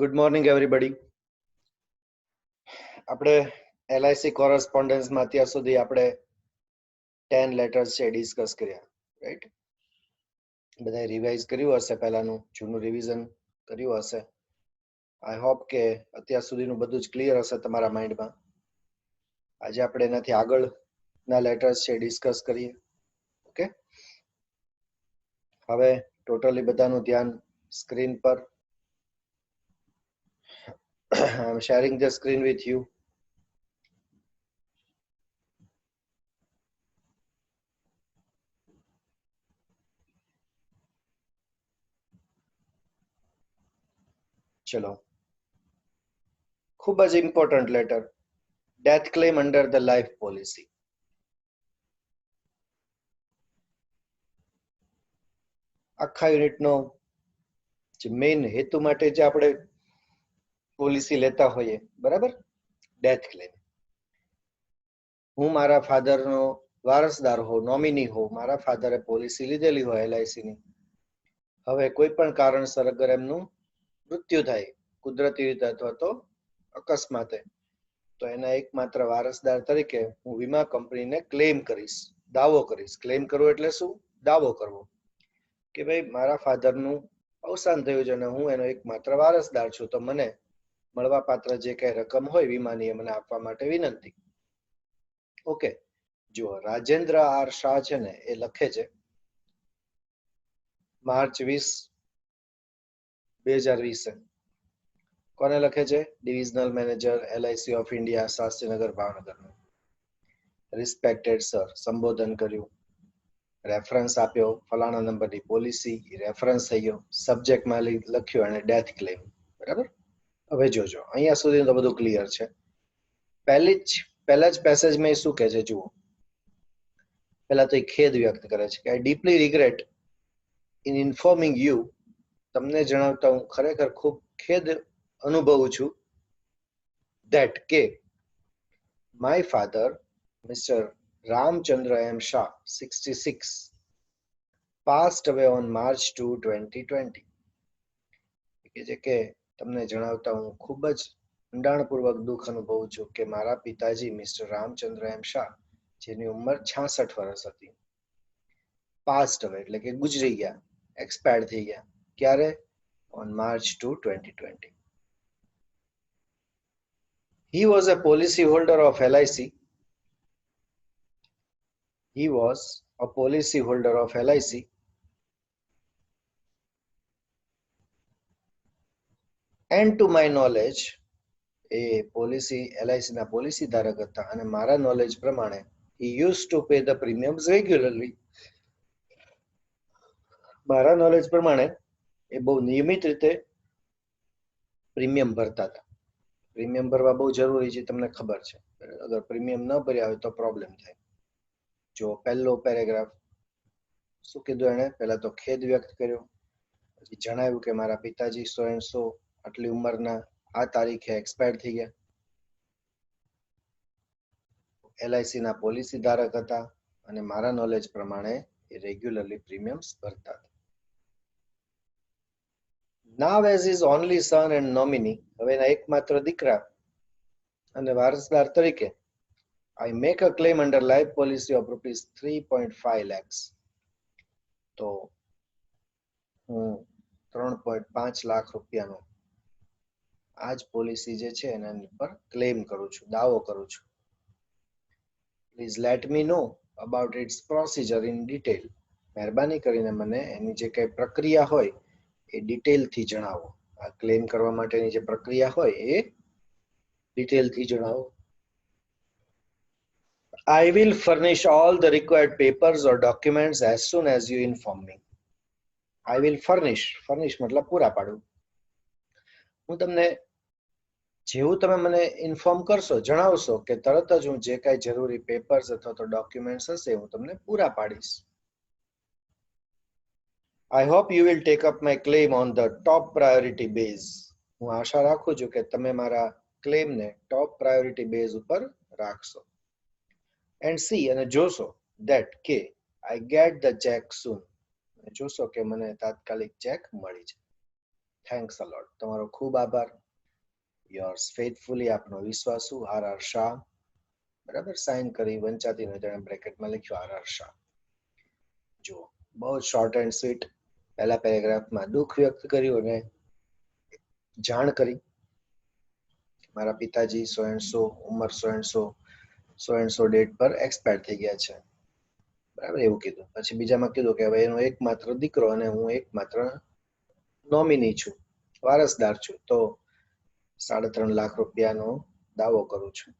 Good morning everybody. આપણે LIC કોરસ્પોન્ડન્સમાં અત્યાર સુધી આપણે 10 લેટર્સ છે ડિસ્કસ કર્યા, રાઈટ? બધાએ રિવાઇઝ કર્યું હશે, પહેલાનું જૂનું રિવિઝન કર્યું હશે. આઈ હોપ કે અત્યાર સુધીનું બધું જ ક્લિયર હશે તમારા માઇન્ડમાં. આજે આપણે એનાથી આગળના લેટર્સ છે ડિસ્કસ કરીએ. ઓકે, હવે ટોટલી બધાનું ધ્યાન સ્ક્રીન પર. I am sharing the screen with you. ચલો, ખૂબ જ important letter, death claim under the life policy. આખા યુનિટનો જે મેઇન હેતુ માટે જે આપણે પોલિસી લેતા હોઈએ, બરાબર, ડેથ ક્લેમ. હું મારા ફાધરનો વારસદાર હોઉં, નોમિની હોઉં, મારા ફાધરે પોલિસી લીધેલી હોય LIC ની. હવે કોઈ પણ કારણસર અગર એમનું મૃત્યુ થાય, કુદરતી રીતે અથવા તો અકસ્માતે, તો એના એકમાત્ર વારસદાર તરીકે હું વીમા કંપનીને ક્લેમ કરીશ, દાવો કરીશ. ક્લેમ કરવો એટલે શું? દાવો કરવો કે ભાઈ મારા ફાધરનું અવસાન થયું છે અને હું એનો એકમાત્ર વારસદાર છું, તો મને મળવા પાત્ર જે કઈ રકમ હોય વીમાની મને આપવા માટે વિનંતી. ઓકે, જુઓ, રાજેન્દ્ર આર શાહ છે ને એ લખે છે માર્ચ 20, 2020. કોને લખે છે? Divisional manager LIC of India, Shastrinagar, Bhavnagar. Respected sir, સંબોધન કર્યું, રેફરન્સ આપ્યો, ફલાણા નંબરની પોલિસી, રેફરન્સ થઈ ગયો, સબ્જેક્ટમાં લખ્યું અને ડેથ ક્લેમ. બરાબર. હવે જોજો, અહીંયા સુધી તો બધું ક્લિયર છે. પહેલા જ પેસેજમાં શું કહે છે જુઓ. પહેલા તો એ ખેદ વ્યક્ત કરે છે કે I deeply regret in informing you, તમને જણાવતા હું ખરેખર ખૂબ ખેદ અનુભવું છું, ધેટ કે my father mister Ramchandra M. Shah, 66, passed away on March 2, 2020. કે છે કે તમને જણાવતા હું ખૂબ જ ઊંડાણપૂર્વક દુઃખ અનુભવું છું કે મારા પિતાજી મિસ્ટર રામચંદ્ર M. Shah, જેની ઉંમર 66 વર્ષ હતી, પાસ્ડ અવે એટલે કે ગુજરી ગયા, એક્સપાયર થઈ ગયા. ક્યારે? On March 2, 2020. He was a policy holder of LIC. He was a policy holder of LIC and to my knowledge, A policy LIC ના પોલિસી ધારક હતા અને મારા નોલેજ પ્રમાણે he used to pay the premiums regularly. મારા knowledge પ્રમાણે એ બહુ નિયમિત રીતે પ્રીમિયમ ભરતા હતા. પ્રીમિયમ ભરવા બહુ જરૂરી છે, તમને ખબર છે. અગર પ્રીમિયમ ન ભર્યા હોય તો પ્રોબ્લેમ થાય. જો પહેલો પેરેગ્રાફ શું કીધું એને? પહેલા તો ખેદ વ્યક્ત કર્યો, પછી જણાવ્યું કે મારા પિતાજી 100 આટલી ઉંમરના આ તારીખે એક્સપાયર થઈ ગયા. LIC ના પોલિસી ધારક હતા અને મારા નોલેજ પ્રમાણે એ રેગ્યુલરલી પ્રીમિયમ્સ ભરતા હતા. Now as his only son and nominee, હવે એના એકમાત્ર દીકરા અને વારસદાર તરીકે I make a claim under life policy of rupees 3.5 lakhs. તો હું 3.5 લાખ રૂપિયાનો આ જ પોલિસી જે છે એના પર ક્લેમ કરું છું, દાવો કરું છું. Please let me know about its procedure in detail. મહેરબાની કરીને મને એની જે કઈ પ્રક્રિયા હોય એ ડિટેલથી જણાવો. આ ક્લેમ કરવા માટેની જે પ્રક્રિયા હોય એ ડિટેલથી જણાવો. I will furnish all the required papers or documents as soon as you inform me. I will furnish. Furnish મતલબ પૂરા પાડવું. હું તમને જેવું તમે મને ઇન્ફોર્મ કરશો, જણાવશો કે તરત જ હું જે કાંઈ જરૂરી પેપર્સ અથવા તો ડોક્યુમેન્ટ્સ હશે હું તમને પૂરા પાડીશ. I hope you will take up my claim on the top priority base. હું આશા રાખું છું કે તમે મારા ક્લેમને ટોપ પ્રાયોરિટી બેઝ ઉપર રાખશો. And see, અને જોશો that કે I get the check soon. જોશો કે મને તાત્કાલિક ચેક મળી જાય. થેન્ક્સ અ લોટ. તમારો ખૂબ આભાર. યોર્સ ફેથફુલી, આપનો વિશ્વાસુ આર શાહ. બરાબર, સાઇન કરી વંચાતી ન તેણે બ્રેકેટમાં લખ્યું આર શાહ. જુઓ, બહુ શોર્ટ એન્ડ સ્વીટ. પહેલા પેરેગ્રાફમાં દુઃખ વ્યક્ત કર્યું અને જાણ કરી મારા પિતાજી સો એન્ડ સો, ઉંમર સો એન્ડ સો ડેટ પર એક્સપાયર થઈ ગયા છે. બરાબર, એવું કીધું. પછી બીજામાં કીધું કે હવે એનો એકમાત્ર દીકરો અને હું એકમાત્ર નોમિની છું, વારસદાર છું, તો 3.5 લાખ રૂપિયાનો દાવો કરું છું.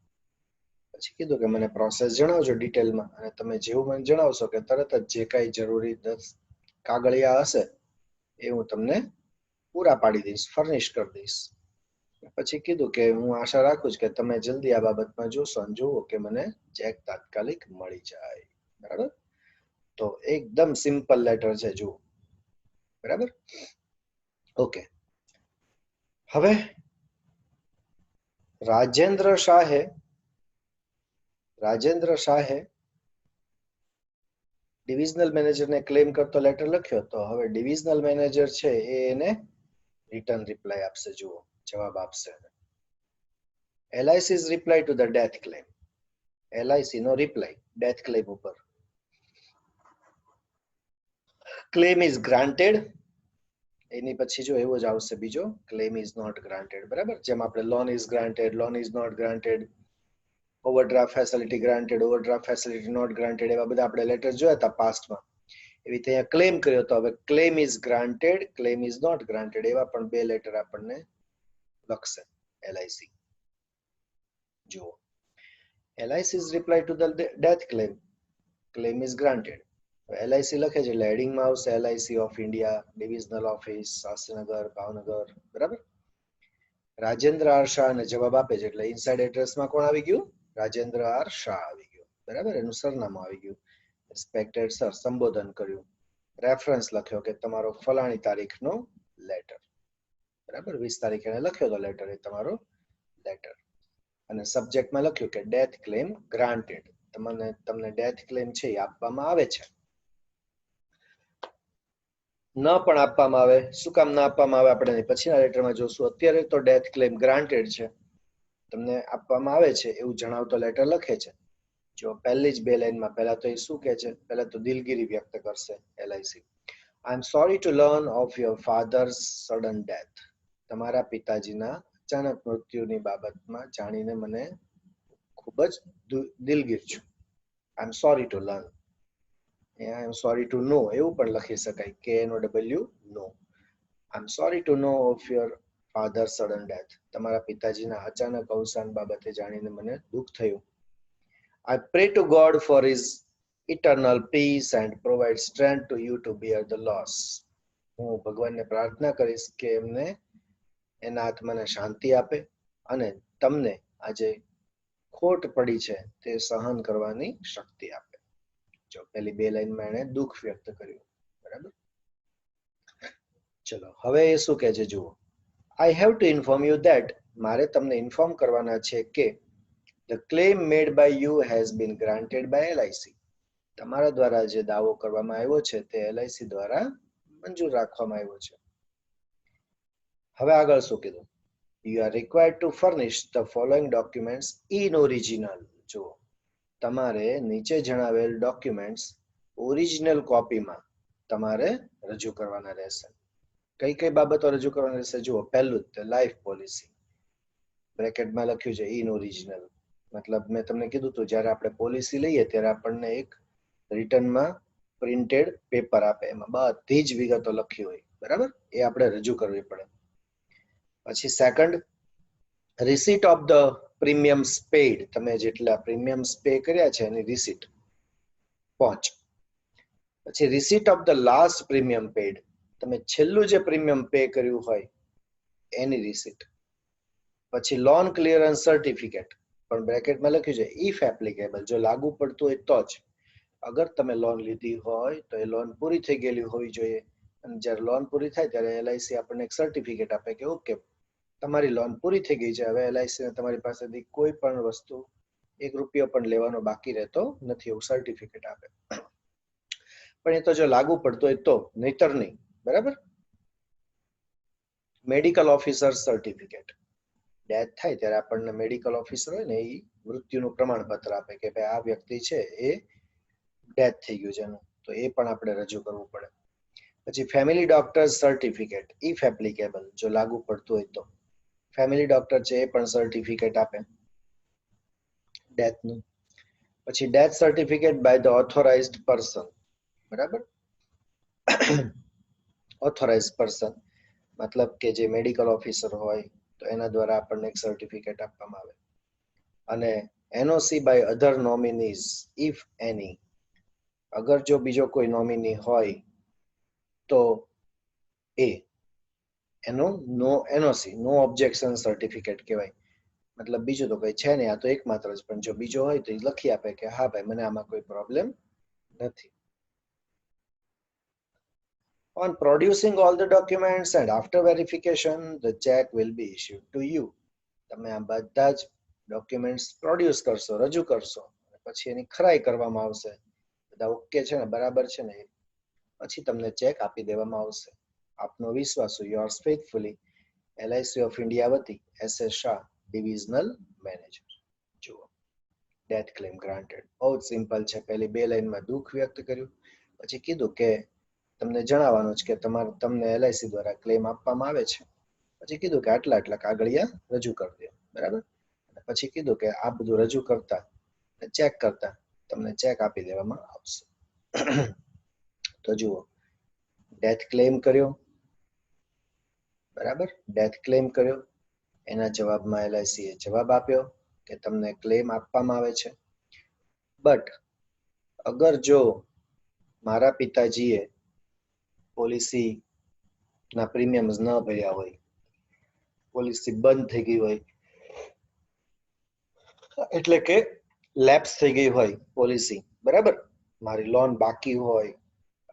પછી કીધું કે મને પ્રોસેસ જણાવજો ડિટેલમાં, અને તમે જેવું મને જણાવશો કે તરત જ જે કાંઈ જરૂરી કાગળિયા હશે એ હું તમને પૂરા પાડી દઈશ, ફર્નિશ કરી દઈશ. પછી કીધું કે હું આશા રાખું છું કે તમે જલ્દી આ બાબતમાં જોશો અને જુઓ કે મને ચેક તાત્કાલિક મળી જાય. બરાબર, તો એકદમ સિમ્પલ લેટર છે, જુઓ. બરાબર, ઓકે. હવે રાજેન્દ્ર શાહે ડિવિઝનલ મેનેજરને ક્લેમ કરતો લેટર લખ્યો. તો હવે ડિવિઝનલ મેનેજર છે એ એને રિટર્ન રિપ્લાય આપશે. જુઓ, જવાબ આપશે. LIC's reply to the death claim. LIC નો રિપ્લાય ડેથ ક્લેમ ઉપર. Claim is granted. એની પછી જો એવો જ આવશે બીજો, ક્લેમ ઇઝ નોટ ગ્રાન્ટેડ. બરાબર, જેમ આપણે loan is granted, loan is not granted, overdraft facility granted, overdraft facility not granted, એવા બધા આપણે લેટર જોયા હતા પાસ્ટમાં. એવી રીતે અહીંયા ક્લેમ કર્યો તો હવે claim is granted, claim is not granted, એવા પણ બે લેટર આપણને લખશે LIC. જુઓ, LIC's reply to the death claim. Claim is granted. LIC લખે છે એટલે હેડિંગમાં આવશે LIC of India, divisional office, Shastrinagar, Bhavnagar. બરાબર, રાજેન્દ્ર આર શાહ ને જવાબ આપે છે એટલે ઇનસાઇડ એડ્રેસમાં કોણ આવી ગયું? રાજેન્દ્ર આર શાહ આવી ગયું. બરાબર, એનું સરનામું આવી ગયું. રિસ્પેક્ટેડ સર, સંબોધન કર્યું. રેફરન્સ લખ્યો કે તમારો ફલાણી તારીખનો લેટર. બરાબર, 20 તારીખે એને લખ્યો તો લેટર, એ તમારો લેટર. અને સબ્જેક્ટમાં લખ્યું કે ડેથ ક્લેમ ગ્રાન્ટેડ. તમને ડેથ ક્લેમ છે એ આપવામાં આવે છે. ન પણ આપવામાં આવે. શું કામ ના આપવામાં આવે આપણે પછીના લેટરમાં જોશું. અત્યારે તો ડેથ ક્લેમ ગ્રાન્ટેડ છે, તમને આપવામાં આવે છે એવું જણાવતો લેટર લખે છે. જો પહેલી જ બે લાઈનમાં પહેલા તો એ શું કહે છે? પહેલા તો દિલગીરી વ્યક્ત કરશે LIC. I am sorry to learn of your father's sudden death. તમારા પિતાજીના અચાનક મૃત્યુની બાબતમાં જાણીને મને ખૂબ જ દિલગીર છું. I am sorry to learn. I am sorry to know એવું પણ લખી શકાય, KNOW, know. I am sorry to know of your father sudden death. તમારા પિતાજીના અચાનક અવસાન બાબતે જાણીને મને દુઃખ થયું. I pray to God for his eternal peace and provide strength to you to bear the loss. હું ભગવાનને પ્રાર્થના કરીશ કે એમને એના આત્માને શાંતિ આપે અને તમને આજે ખોટ પડી છે તે સહન કરવાની શક્તિ આપે. જો પેલી બે લાઈનમાં એને દુઃખ વ્યક્ત કર્યું. બરાબર, ચલો હવે એ શું કહે છે જુઓ. I have to inform you that. મારે તમને ઇન્ફોર્મ કરવાના છે કે the claim made by you has been granted by LIC. તમારા દ્વારા જે દાવો કરવામાં આવ્યો છે તે LIC દ્વારા મંજૂર રાખવામાં આવ્યો છે. હવે આગળ શું કીધું? You are required to furnish the following documents in original. જો તમારે નીચે જણાવેલ ડોક્યુમેન્ટ્સ ઓરિજિનલ કોપીમાં તમારે રજૂ કરવાના રહેશે. કઈ કઈ બાબતો રજૂ કરવાની રહેશે? જુઓ, પહેલું જ લાઈફ પોલિસી. બ્રેકેટમાં લખ્યું છે ઇન ઓરિજિનલ. મતલબ મેં તમને કીધું હતું જ્યારે આપણે પોલિસી લઈએ ત્યારે આપણને એક રિટર્નમાં પ્રિન્ટેડ પેપર આપે, એમાં બધી જ વિગતો લખી હોય. બરાબર, એ આપણે રજૂ કરવી પડે. પછી second, receipt of the premiums paid. તમે જેટલા પ્રીમિયમ્સ પે કર્યા છે એની રિસીટ 5. પછી receipt of the last premium paid. તમે છેલ્લું જે પ્રીમિયમ પે કર્યું હોય એની રિસીટ. પછી લોન ક્લિયરન્સ સર્ટિફિકેટ, પણ બ્રેકેટમાં લખ્યું છે ઇફ એપ્લિકેબલ. જો લાગુ પડતું હોય તો જ. અગર તમે લોન લીધી હોય તો એ લોન પૂરી થઈ ગયેલી હોવી જોઈએ. અને જ્યારે લોન પૂરી થાય ત્યારે LIC આપણને એક સર્ટિફિકેટ આપે કે ઓકે તમારી લોન પૂરી થઈ ગઈ છે, હવે LIC ને તમારી પાસેથી કોઈ પણ વસ્તુ ₹1 પણ લેવાનો બાકી રહેતો નથી, એવું સર્ટિફિકેટ આપે. પણ એ તો જો લાગુ પડતો હોય તો, નહીતર નહીં. બરાબર, મેડિકલ ઓફિસર સર્ટિફિકેટ. ડેથ થાય ત્યારે આપણને મેડિકલ ઓફિસર હોય ને એ મૃત્યુનું પ્રમાણપત્ર આપે કે ભાઈ આ વ્યક્તિ છે એ ડેથ થઈ ગયું છે એનું, તો એ પણ આપણે રજૂ કરવું પડે. પછી family doctor certificate, if applicable, જો લાગુ પડતું હોય તો ફેમિલી ડોક્ટર છે એ પણ સર્ટિફિકેટ આપે ડેથનું. પછી death certificate by the authorised person, બરાબર. ઓથોરાઇઝડ પર્સન મતલબ કે જે મેડિકલ ઓફિસર હોય તો એના દ્વારા આપણને એક સર્ટિફિકેટ આપવામાં આવે. અને NOC by other nominees if any, અગર જો બીજો કોઈ નોમિની હોય તો એ એનો નો એનઓસી, નો ઓબ્જેક્શન સર્ટિફિકેટ કહેવાય. મતલબ બીજું તો કઈ છે નહીં, આ તો એકમાત્ર જ, પણ જો બીજો હોય તો એ લખી આપે કે હા ભાઈ મને આમાં કોઈ પ્રોબ્લેમ નથી. On producing all the documents and after verification, the check will be issued to you. તમે આ બધા જ ડોક્યુમેન્ટ્સ પ્રોડ્યુસ કરશો, રજૂ કરશો, પછી એની ખરાઈ કરવામાં આવશે, બધા ઓકે છે ને, બરાબર છે ને, પછી તમને ચેક આપી દેવામાં આવશે. આપનો વિશ્વાસુ, yours faithfully, LIC of India વતી SS શાહ, ડિવિઝનલ મેનેજર. જુઓ, ડેથ ક્લેમ ગ્રાન્ટેડ બહુ જ સિમ્પલ છે. પહેલી બે લાઈનમાં દુઃખ વ્યક્ત કર્યું, પછી કીધું કે તમને જણાવવાનું છે કે તમને એલઆઈસી દ્વારા ક્લેમ આપવામાં આવે છે. પછી કીધું કે આટલા આટલા કાગળિયા રજૂ કરી દો, બરાબર. પછી કીધું કે આ બધું રજૂ કરતા ચેક કરતા તમને ચેક આપી દેવામાં આવશે. તો જુઓ, ડેથ ક્લેમ કર્યો, બરાબર. ડેથ ક્લેમ કર્યો, એના જવાબમાં એલઆઈસી એ જવાબ આપ્યો કે તમને ક્લેમ આપવામાં આવે છે. બટ અગર જો મારા પિતાજીએ પોલિસી ના પ્રીમિયમ્સ ન ભર્યા હોય, પોલિસી બંધ થઈ ગઈ હોય, એટલે કે લેપ્સ થઈ ગઈ હોય પોલિસી, બરાબર, મારી લોન બાકી હોય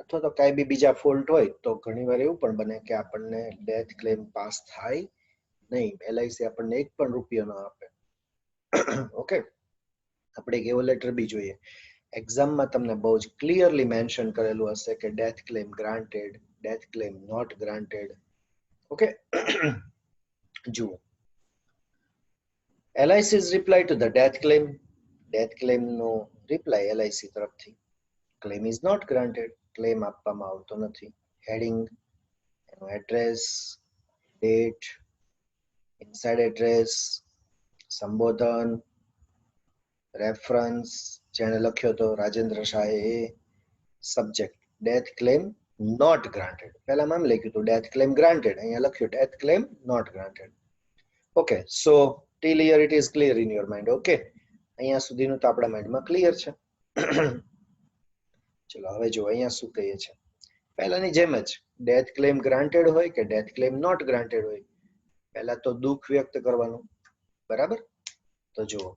અથવા તો કઈ બી બીજા ફોલ્ટ હોય, તો ઘણીવાર એવું પણ બને કે આપણને ડેથ ક્લેમ પાસ થાય નહીં, એલઆઈસી આપણને એક પણ રૂપિયો ન આપે. ઓકે, આપણે એક એવો લેટર બી જોઈએ, એક્ઝામમાં તમને બહુ જ ક્લિયરલી મેન્શન કરેલું હશે કે death claim granted, death claim not granted. Okay, જુઓ, LIC's reply to the death claim, death claim નો રિપ્લાય LIC તરફથી, claim is not granted, claim આપવામાં આવતો નથી. હેડિંગ, એનું એડ્રેસ, ડેટ, ઇનસાઇડ એડ્રેસ, સંબોધન, રેફરન્સ જેણે લખ્યો તો રાજેન્દ્ર શાહે, એ subject death claim not granted. પહેલામાં એમ લખ્યું હતું ડેથ ક્લેમ ગ્રાન્ટેડ, અહીંયા લખ્યું death claim not granted. Okay, so till here it is clear in your mind. Okay, અહીંયા સુધીનું તો આપણા માઇન્ડમાં ક્લિયર છે. ચલો હવે જો અહીંયા શું કહીએ છે, પહેલાની જેમ જ ડેથ ક્લેમ ગ્રાન્ટેડ હોય કે ડેથ ક્લેમ નોટ ગ્રાન્ટેડ હોય, પહેલા તો દુઃખ વ્યક્ત કરવાનું, બરાબર. તો જુઓ,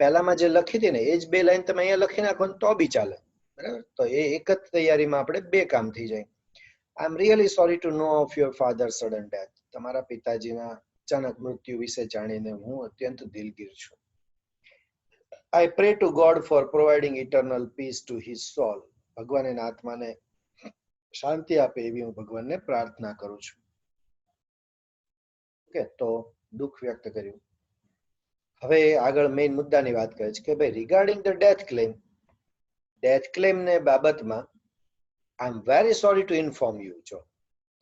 પહેલામાં જે લખી હતી ને એ જ બે લાઈન તમે અહીંયા લખી નાખો તો બી ચાલે, બરાબર. તો એ એક જ તૈયારીમાં આપણે બે કામ થઈ જાય. I am really sorry to know of your father sudden death. તમારા પિતાજીના અચાનક મૃત્યુ વિશે જાણીને હું અત્યંત દિલગીર છું. I pray to God for providing eternal peace to his soul. ભગવાન એના આત્માને શાંતિ આપે એવી હું ભગવાનને પ્રાર્થના કરું છું. ઓકે, તો દુઃખ વ્યક્ત કર્યું. હવે આગળ મેઇન મુદ્દાની વાત કરે છે કે ભાઈ રિગાર્ડિંગ ધ ડેથ ક્લેમ ને બાબતમાં I am very sorry to inform you. જો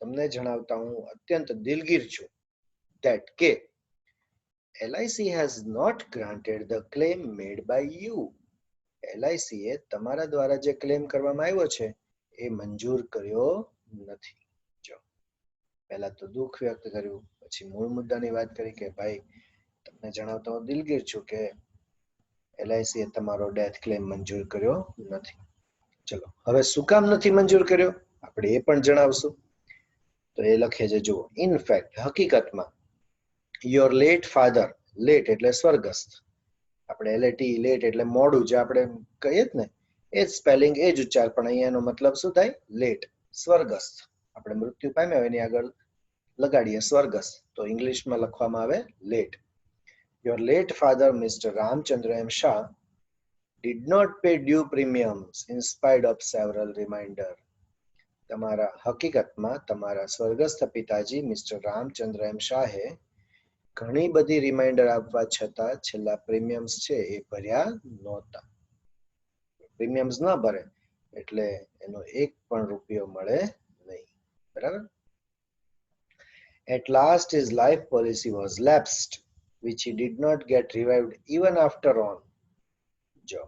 તમને જણાવતા હું અત્યંત દિલગીર છું that કે LIC has not granted the claim made by you. LIC એ તમારા દ્વારા જે ક્લેમ કરવામાં આવ્યો છે એ મંજૂર કર્યો નથી. જો પહેલા તો દુઃખ વ્યક્ત કર્યું, પછી મૂળ મુદ્દાની વાત કરી કે ભાઈ તમને જણાવતા હું દિલગીર છું કે LIC એ તમારો ડેથ ક્લેમ મંજૂર કર્યો નથી. ચલો હવે શું કામ નથી મંજૂર કર્યો આપણે એ પણ જણાવશું. તો એ લખે છે, જુઓ, ઇન ફેક્ટ, હકીકતમાં, યોર લેટ ફાધર, લેટ એટલે સ્વર્ગસ્થ, આપણે LAT લેટ એટલે મોડું, જે આપણે કહીએ જ ને એ જ સ્પેલિંગ, એ જ ઉચ્ચાર, પણ અહીંયા એનો મતલબ શું થાય, લેટ, સ્વર્ગસ્થ. આપણે મૃત્યુ પામ્યા હોય એની આગળ લગાડીએ સ્વર્ગસ્થ, તો ઇંગ્લિશમાં લખવામાં આવે late. Your late father mister Ramchandra M. Shah did not pay due premiums in spite of several reminders. તમારા હકીકતમાં તમારા સ્વર્ગસ્થ પિતાજી મિસ્ટર રામચંદ્ર એમ શાહે ઘણી બધી રિમાઇન્ડર આપવા છતાં છેલ્લા પ્રીમિયમ્સ છે એ ભર્યા નહોતા. પ્રીમિયમ્સ ન ભરે એટલે એનો એક પણ રૂપિયો મળે નહીં. બરાબર. At last his life policy was lapsed, which he did not get revived even after on. જો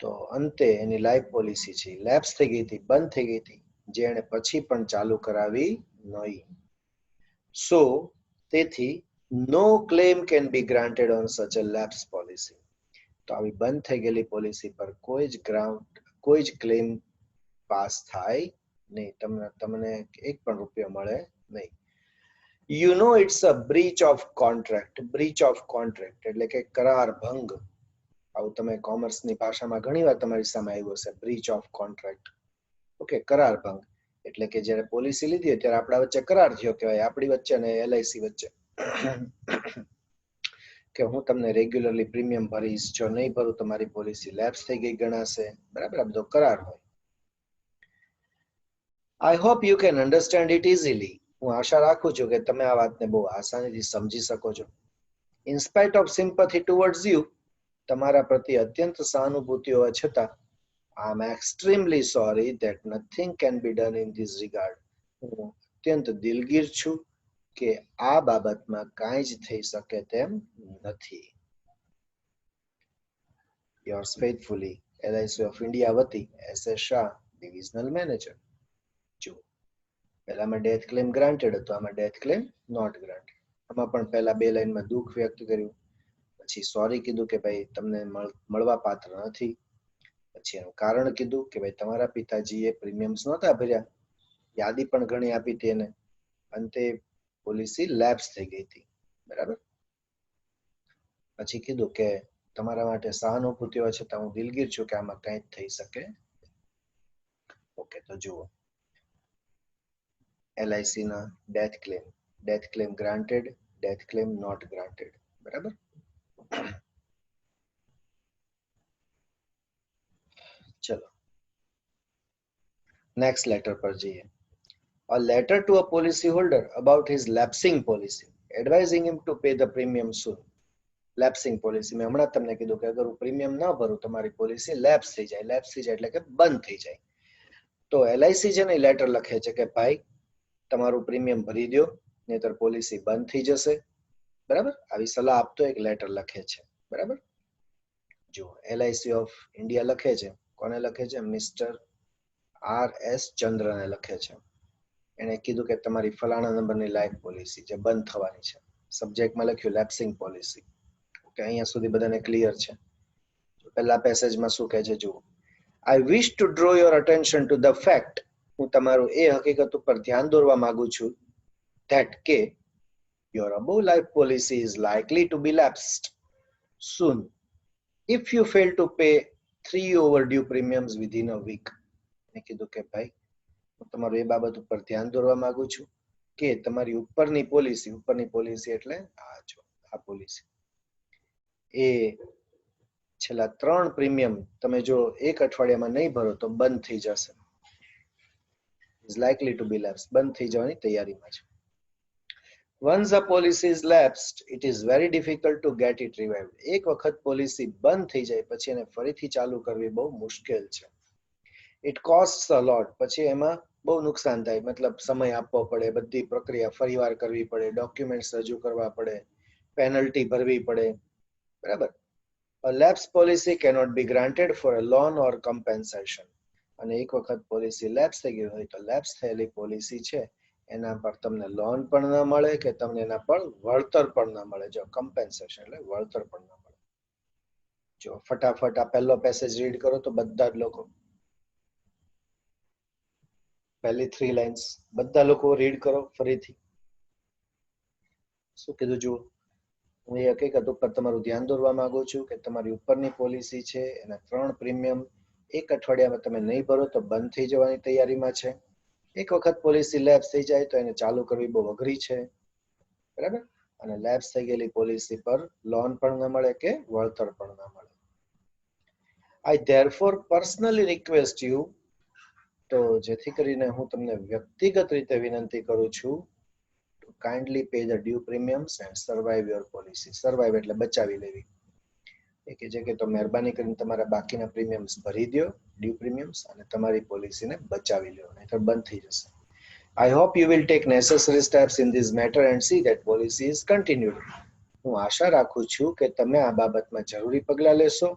તો અંતે એની લાઈફ પોલિસી છે લેપ્સ થઈ ગઈ હતી, બંધ થઈ ગઈ હતી, જે એને પછી પણ ચાલુ કરાવી નહીં. સો તેથી no claim can be granted on such a lapse policy. તો આવી બંધ થઈ ગયેલી પોલિસી પર કોઈ જ ક્લેમ પાસ થાય નહીં. તમને એક પણ રૂપિયો મળે નહીં. You know it's a breach of contract. Breach of contract એટલે કે કરાર ભંગ. આવું તમે કોમર્સની ભાષામાં ઘણી વાર તમારી સામે આવ્યું હશે, બ્રીચ ઓફ કોન્ટ્રાક્ટ. ઓકે, કરાર ભંગ એટલે કે જ્યારે પોલિસી લીધી હોય ત્યારે આપણા વચ્ચે કરાર થયો કહેવાય, આપણી વચ્ચે અને એલઆઈસી વચ્ચે, કે હું તમને રેગ્યુલરલી પ્રીમિયમ ભરીશ, જો નહીં ભરું તમારી પોલિસી લેપ્સ થઈ ગઈ ગણાશે. બરાબર, આ બધો કરાર હોય. I hope you can understand it easily. હું આશા રાખું છું કે તમે આ વાતને બહુ આસાનીથી સમજી શકો છો. In spite of sympathy towards you, તમારા પ્રત્યે અત્યંત સહાનુભૂતિ હોવા છતાં, I am extremely sorry that nothing can be done in this regard. હું અત્યંત દિલગીર છું કે આ બાબતમાં કાંઈ જ થઈ શકે તેમ નથી. Yours faithfully, LIC of India વતી SS શાહ, ડિવિઝનલ મેનેજર. જો પહેલામાં ડેથ ક્લેમ ગ્રાન્ટેડ હતો, આમાં ડેથ ક્લેમ નોટ ગ્રાન્ટેડ. આમાં પણ પહેલા બે લાઈનમાં દુઃખ વ્યક્ત કર્યું, પછી સોરી કીધું કે ભાઈ તમને મળવા પાત્ર નથી, પછી એનું કારણ કીધું કે ભાઈ તમારા પિતાજીએ પ્રીમિયમ્સ નહોતા ભર્યા, યાદી પણ ઘણી આપી હતી એને, અંતે પોલિસી લેપ્સ થઈ ગઈ હતી. બરાબર. પછી કીધું કે તમારા માટે સહાનુભૂતિ હોય છતાં હું દિલગીર છું કે આમાં કંઈ થઈ શકે. ઓકે, તો જુઓ એલઆઈસી ના death claim granted, death claim not granted. બરાબર. ચલો નેક્સ્ટ લેટર પર જઈએ. A letter to a policy holder about his lapsing policy, advising him to pay the premium soon. Lapsing policy મેં હમણાં તમને કીધું કે અગર હું પ્રીમિયમ ન ભરું તમારી પોલિસી લેપ્સ થઈ જાય. લેપ્સ થઈ જાય એટલે કે બંધ થઈ જાય. તો એલઆઈસી છે ને લેટર લખે છે કે ભાઈ તમારું પ્રીમિયમ ભરી દો નહીતર પોલિસી બંધ થઈ જશે. બરાબર, આવી સલાહ આપતો એક લેટર લખે છે. બરાબર. જો એલઆઈસી ઓફ ઇન્ડિયા લખે છે, કોને લખે છે? મિસ્ટર RS ચંદ્રને લખે છે. એને કીધું કે તમારી ફલાણા નંબરની લાઈફ પોલિસી જે બંધ થવાની છે, સબ્જેક્ટમાં લખ્યું લેપ્સિંગ પોલિસી. ઓકે, અહીંયા સુધી બધાને ક્લિયર છે. પહેલા પેસેજમાં શું કહે છે જુઓ. I wish to draw your attention to the fact. હું તમારું એ હકીકત ઉપર ધ્યાન દોરવા માંગુ છું ધેટ કે your above life policy is likely to be lapsed soon if you fail to pay 3 overdue premiums within a week. મેં કીધું કે ભાઈ હું તમારું એ બાબત ઉપર ધ્યાન દોરવા માંગુ છું કે તમારી ઉપરની પોલિસી એટલે આ જો આ પોલિસી, એ છેલ્લા 3 પ્રીમિયમ તમે જો એક અઠવાડિયામાં નહીં ભરો તો બંધ થઈ જશે. is likely to be lapsed, બંધ થઈ જવાની તૈયારીમાં છે. Once a policy is lapsed, it is very difficult to get it revived. એક વખત પોલિસી બંધ થઈ જાય પછી એને ફરીથી ચાલુ કરવી બહુ મુશ્કેલ છે. It costs a lot. પછી એમાં બહુ નુકસાન થાય, મતલબ સમય આપવો પડે, બધી પ્રક્રિયા ફરીવાર કરવી પડે, ડોક્યુમેન્ટ્સ રજૂ કરવા પડે, પેનલ્ટી ભરવી પડે. બરાબર. A lapse policy cannot be granted for a loan or compensation. અને એક વખત પોલિસી લેપ્સ થઈ ગઈ હોય તો લેપ્સ થયેલી પોલિસી છે એના પર તમને લોન પણ ન મળે કે તમને એના પર વળતર પણ ન મળે. જો કમ્પેન્સેશન એટલે વળતર પણ ન મળે. જો ફટાફટ આ પહેલો પેસેજ રીડ કરો તો બધા જ લોકો, પહેલી 3 લાઇન્સ બધા લોકો રીડ કરો ફરીથી. શું કીધું જુઓ. હું એ હકીકત ઉપર તમારું ધ્યાન દોરવા માંગુ છું કે તમારી ઉપરની પોલિસી છે એના 3 પ્રીમિયમ એક અઠવાડિયામાં તમે નહીં ભરો તો બંધ થઈ જવાની તૈયારીમાં છે. એક વખત પોલિસી લેપ્સ થઈ જાય તો એને ચાલુ કરવી બહુ અઘરી છે. બરાબર. અને લેપ્સ થઈ ગયેલી પોલિસી પર લોન પણ ન મળે કે વળતર પણ ન મળે. I therefore personally request you તો જેથી કરીને હું તમને વ્યક્તિગત રીતે વિનંતી કરું છું to kindly pay the due premiums and survive your policy. Survive એટલે બચાવી લેવી. એ કે છે કે તો મહેરબાની કરીને તમારા બાકીના પ્રીમિયમ્સ ભરી દો, ડ્યુ પ્રીમિયમ્સ, અને તમારી પોલિસીને બચાવી લો, નહીંતર બંધ થઈ જશે. I hope you will take necessary steps in this matter and see that policy is continued. હું આશા રાખું છું કે તમે આ બાબતમાં જરૂરી પગલાં લેશો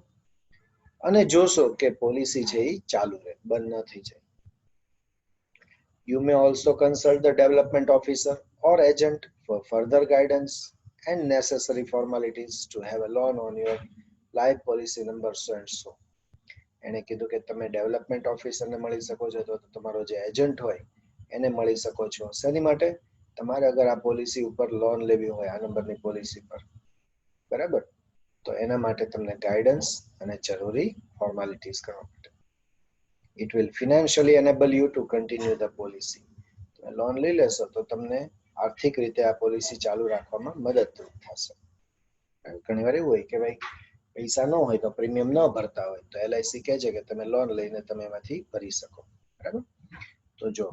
અને જોશો કે પોલિસી છે એ ચાલુ રહે, બંધ ન થઈ જાય. You may also consult the development officer or agent for further guidance and necessary formalities to have a loan on your life policy number so and so. એણે કીધું કે તમે ડેવલપમેન્ટ ઓફિસરને મળી શકો છો, તો તમારો જે એજન્ટ હોય એને મળી શકો છો. શેની માટે? તમારે અગર આ પોલિસી ઉપર લોન લેવી હોય, આ નંબરની પોલિસી પર, બરાબર, તો એના માટે તમને ગાઈડન્સ અને જરૂરી ફોર્માલિટીઝ કરવા માટે. It will financially enable you to continue the policy. તમે લોન લઈ લેશો તો તમને આર્થિક રીતે આ પોલિસી ચાલુ રાખવામાં મદદરૂપ થશે. ઘણીવાર એવું હોય કે ભાઈ પૈસા ન હોય તો પ્રીમિયમ ન ભરતા હોય, તો એલઆઈસી કહે છે કે તમે લોન લઈને તમે એમાંથી ભરી શકો, બરાબર. તો જો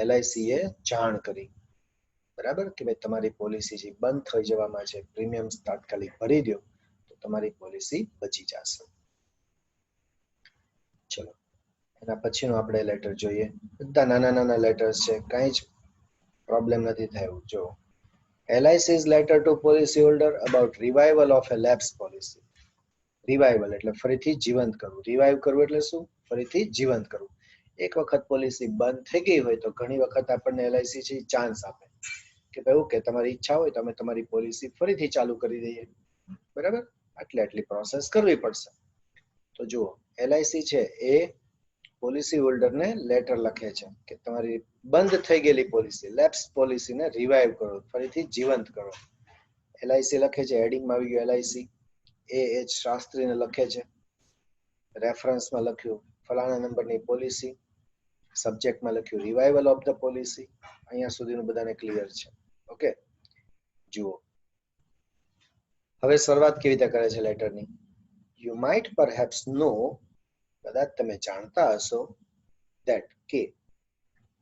એલઆઈસી એ જાણ કરી, બરાબર, કે ભાઈ તમારી પોલિસી જે બંધ થઈ જવામાં છે, પ્રીમિયમ્સ તાત્કાલિક ભરી દો તો તમારી પોલિસી બચી જશે. ચલો, એના પછીનો આપણે લેટર જોઈએ. બધા નાના નાના લેટર્સ છે, કાંઈ જ પ્રોબ્લેમ નથી થયું. જો LIC's letter to policy holder about revival of a lapsed policy. Revival એટલે ફરીથી જીવંત કરવું. રિવાઇવ કરવું એટલે શું? ફરીથી જીવંત કરવું. એક વખત પોલિસી બંધ થઈ ગઈ હોય તો ઘણી વખત આપણને એલઆઈસી છે ચાન્સ આપે કે ભાઈ કે તમારી ઈચ્છા હોય તો અમે તમારી પોલિસી ફરીથી ચાલુ કરી દઈએ, બરાબર. આટલી પ્રોસેસ કરવી પડશે. તો જુઓ, એલઆઈસી છે એ પોલિસી હોલ્ડરને લેટર લખે છે કે તમારી બંધ થઈ ગયેલી પોલિસી, લેપ્સ પોલિસીને રિવાઇવ કરો, ફરીથી જીવંત કરો. એલઆઈસી લખે છે, હેડિંગમાં આવી ગયું એલઆઈસી. એચ શાસ્ત્રીને લખે છે, રેફરન્સમાં લખ્યું ફલાણા નંબરની પોલિસી, સબ્જેક્ટમાં લખ્યું રિવાઇવલ ઓફ ધ પોલિસી. અહીંયા સુધીનું બધાને ક્લિયર છે. ઓકે, જુઓ હવે શરૂઆત કેવી રીતે કરે છે લેટરની. યુ માઇટ પરહેપ્સ નો, કદાચ તમે જાણતા હશો, that કે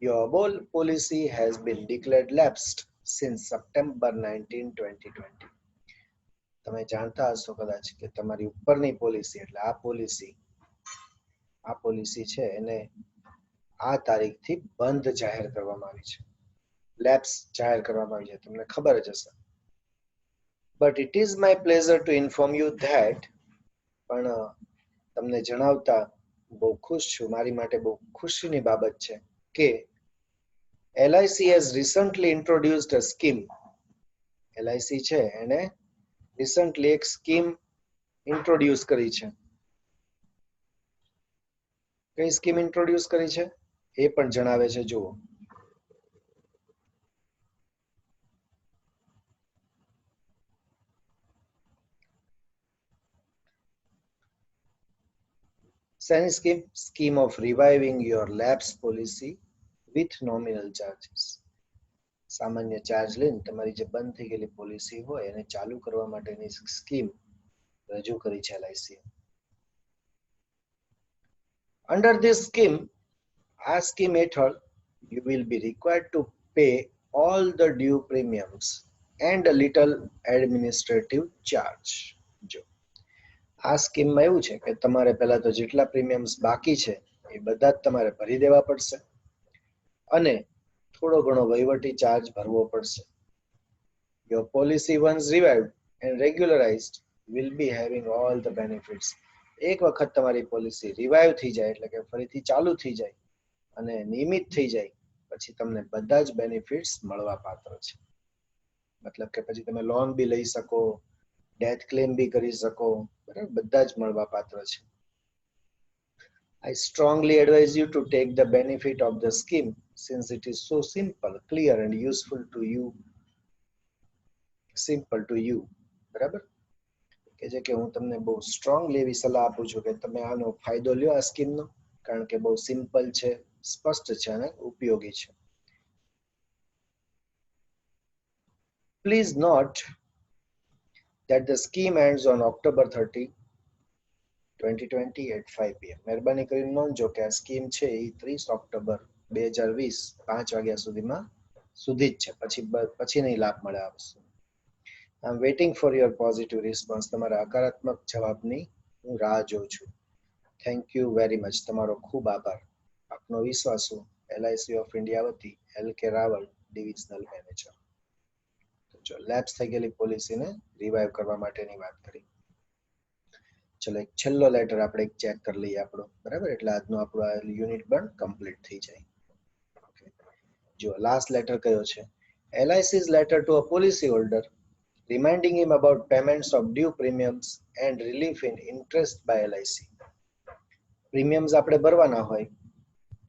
your whole policy has been declared lapsed since September 19, 2020. તમે જાણતા હશો કદાચ કે તમારી ઉપરની પોલિસી એટલે આ પોલિસી છે એને આ તારીખથી બંધ જાહેર કરવામાં આવી છે, લેપ્સ જાહેર કરવામાં આવી છે, તમને ખબર જ હશે. But it is my pleasure two inform you that, પણ તમને જણાવતા બહુ ખુશ છું, મારી માટે બહુ ખુશીની બાબત છે કે LIC has recently introduced a scheme. LIC છે એને રિસન્ટલી એક સ્કીમ ઇન્ટ્રોડ્યુસ કરી છે. કઈ સ્કીમ ઇન્ટ્રોડ્યુસ કરી છે એ પણ જણાવે છે. જુઓ, શેની scheme? Scheme of reviving your lapse policy with nominal charges. સામાન્ય ચાર્જ લઈને તમારી જે બંધ થઈ ગયેલી પોલિસી હોય એને ચાલુ કરવા માટેની સ્કીમ રજૂ કરી છે એલઆઈસી. અંડર ધીસ સ્કીમ, આ સ્કીમ હેઠળ you will be required to pay all the due premiums and a little administrative charge. જો આ સ્કીમમાં એવું છે કે તમારે પહેલા તો જેટલા પ્રીમિયમ્સ બાકી છે એ બધા જ તમારે ભરી દેવા પડશે અને થોડો ઘણો વહીવટી ચાર્જ ભરવો પડશે. Your policy once revived and regularized will be having all the benefits. એક વખત તમારી પોલિસી રિવાઇવ થઈ જાય એટલે કે ફરીથી ચાલુ થઈ જાય અને નિયમિત થઈ જાય પછી તમને બધા જ બેનિફિટ્સ મળવા પાત્ર છે. મતલબ કે પછી તમે લોન બી લઈ શકો, ડેથ ક્લેમ બી કરી શકો, બરાબર, બધા જ મળવા પાત્ર છે. I strongly advise you to take the benefit of the scheme since it is so simple, clear and useful to you. Simple to you, બરાબર. કે જે કે હું તમને બહુ સ્ટ્રોંગલી એવી સલાહ આપું છું કે તમે આનો ફાયદો લ્યો આ સ્કીમનો, કારણ કે બહુ સિમ્પલ છે, સ્પષ્ટ છે અને ઉપયોગી છે. Please note that the scheme ends on October 30, 2020 at 5 PM. મહેરબાની કરીને નોંધજો કે આ સ્કીમ છે એ 30 ઓક્ટોબર 2020 5 વાગ્યા સુધીમાં સુધી જ છે, પછી નહીં લાભ મળે આ વસ્તુ. I am waiting for your positive response. તમારા હકારાત્મક જવાબની હું રાહ જોઉં છું. Thank you very much. તમારો ખૂબ આભાર. આપનો વિશ્વાસુ LIC ઓફ ઇન્ડિયા વતી LK રાવલ, ડિવિઝનલ મેનેજર. જો લેપ્સ થઈ ગયેલી પોલિસીને રિવાઇવ કરવા માટેની વાત કરી. ચલો એક છેલ્લો લેટર આપણે ચેક કરી લઈએ આપણો, બરાબર? એટલે આજનો આપણો આ યુનિટ પણ કમ્પ્લીટ થઈ જાય. જો લાસ્ટ લેટર કયો છે? LIC's letter to a policy holder reminding him about payments of due premiums and relief in interest by LIC. પ્રીમિયમ્સ આપણે ભરવાના હોય,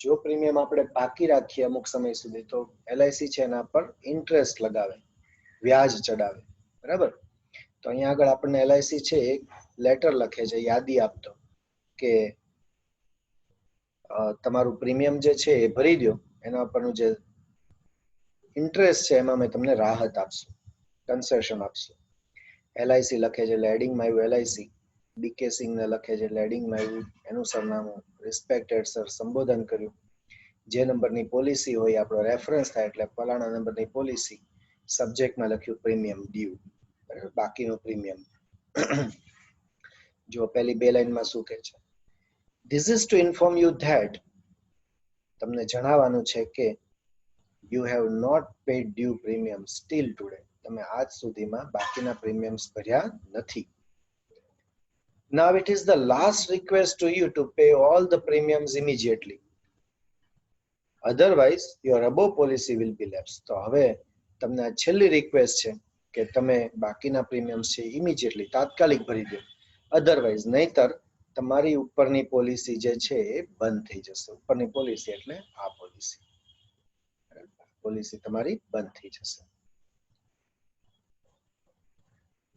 જો પ્રીમિયમ આપણે બાકી રાખીએ અમુક સમય સુધી તો LIC છે એના પર ઇન્ટરેસ્ટ લગાવે, વ્યાજ ચડાવે, બરાબર? તો અહીંયા આગળ આપણને LIC છે એક લેટર લખે છે, યાદી આપતો કે તમારું પ્રીમિયમ જે છે એ ભરી દો, એના પરનું જે ઇન્ટરેસ્ટ છે એમાં મેં તમને રાહત આપશું, કન્સેશન આપશું. LIC લખે છે એટલે એડિંગ માય LIC. BK સિંહ ને લખે છે એટલે એડિંગ માય, એનું સરનામું, રિસ્પેક્ટેડ સર, સંબોધન કર્યું. જે નંબરની પોલિસી હોય આપણો રેફરન્સ થાય એટલે ફલાણા નંબરની પોલિસી. સબ્જેક્ટમાં લખ્યું પ્રીમિયમ ડ્યુ, બરાબર? બાકીનું પ્રીમિયમ. જો પહેલી બે લાઈનમાં શું કહે છે? This is to inform you that, તમને જણાવવાનું છે કે you have not paid due premiums till today. તમે આજ સુધીમાં બાકીના પ્રીમિયમ્સ ભર્યા નથી. Now it is the last request to you to pay all the premiums immediately. Otherwise your above policy will be lapsed. તો હવે તમને આ છેલ્લી રિક્વેસ્ટ છે કે તમે બાકીના પ્રીમિયમ્સ છે ઇમિડિયેટલી, તાત્કાલિક ભરી દો. અધરવાઇઝ નહીતર તમારી ઉપરની પોલિસી જે છે એ બંધ થઈ જશે. ઉપરની પોલિસી એટલે આ પોલિસી તમારી બંધ થઈ જશે.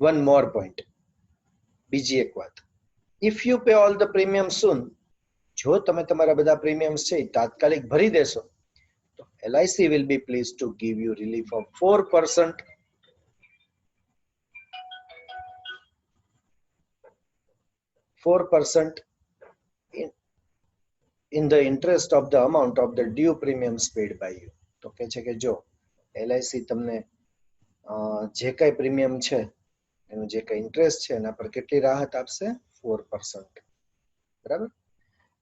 વન મોર પોઈન્ટ, બીજી એક વાત. If you pay all the premium soon, જો તમે તમારા બધા પ્રીમિયમ્સ છે તાત્કાલિક ભરી દેશો તો LIC will be pleased to give you relief of 4% in the interest of the amount of the due premiums paid by you. તો કે છે કે જો LIC તમને જે કઈ પ્રીમિયમ છે એનું જે કઈ ઇન્ટરેસ્ટ છે એના પર કેટલી રાહત આપશે? 4%, બરાબર?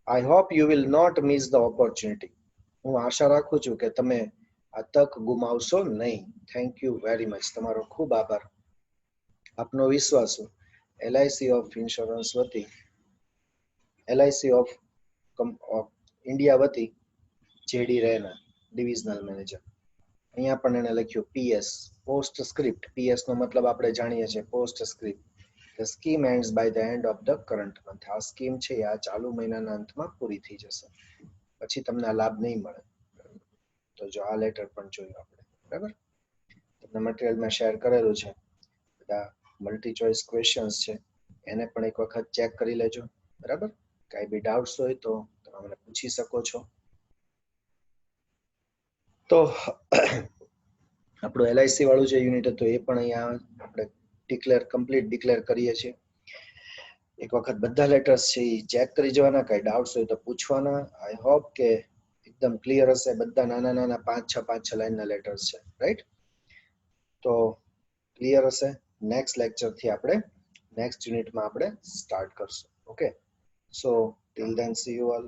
I hope you will not miss the opportunity. હું આશા રાખું છું કે તમે આ તક ગુમાવશો નહીં. Thank you very much. તમારો ખૂબ આભાર. આપનો વિશ્વાસુ LIC ઓફ ઇન્સ્યોરન્સ વતી, LIC ઓફ ઇન્ડિયા વતી JD રૈના, ડિવિઝનલ મેનેજર. અહીંયા પણ એને લખ્યું PS, પોસ્ટ સ્ક્રિપ્ટ. PS નો મતલબ આપણે જાણીએ છીએ, post script. The scheme ends by the end of the current month. આ સ્કીમ છે આ ચાલુ મહિનાના અંતમાં પૂરી થઈ જશે, પછી તમને આ લાભ નહીં મળે. તો જો આ લેટર પણ જોયું આપણે, બરાબર? તમને મટીરિયલમાં શેર કરેલું છે, બધા મલ્ટી ચોઇસ ક્વેશ્ચન્સ છે, એને પણ એક વખત ચેક કરી લેજો, બરાબર? કાંઈ બી ડાઉટ્સ હોય તો તમે મને પૂછી શકો છો. તો આપણું LIC વાળું જે યુનિટ હતું એ પણ અહીંયા આપણે કમ્પ્લીટ ડિક્લેર કરીએ છીએ. એક વખત બધા લેટર્સ છે એ ચેક કરી જવાના, કાંઈ ડાઉટ્સ હોય તો પૂછવાના. આઈ હોપ કે એકદમ ક્લિયર હશે. બધા નાના નાના 5-6 લાઈનના લેટર્સ છે, રાઈટ? તો ક્લિયર હશે. નેક્સ્ટ લેક્ચરથી આપણે નેક્સ્ટ યુનિટમાં આપણે સ્ટાર્ટ કરશું. Okay, so till then see you all,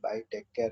bye, take care.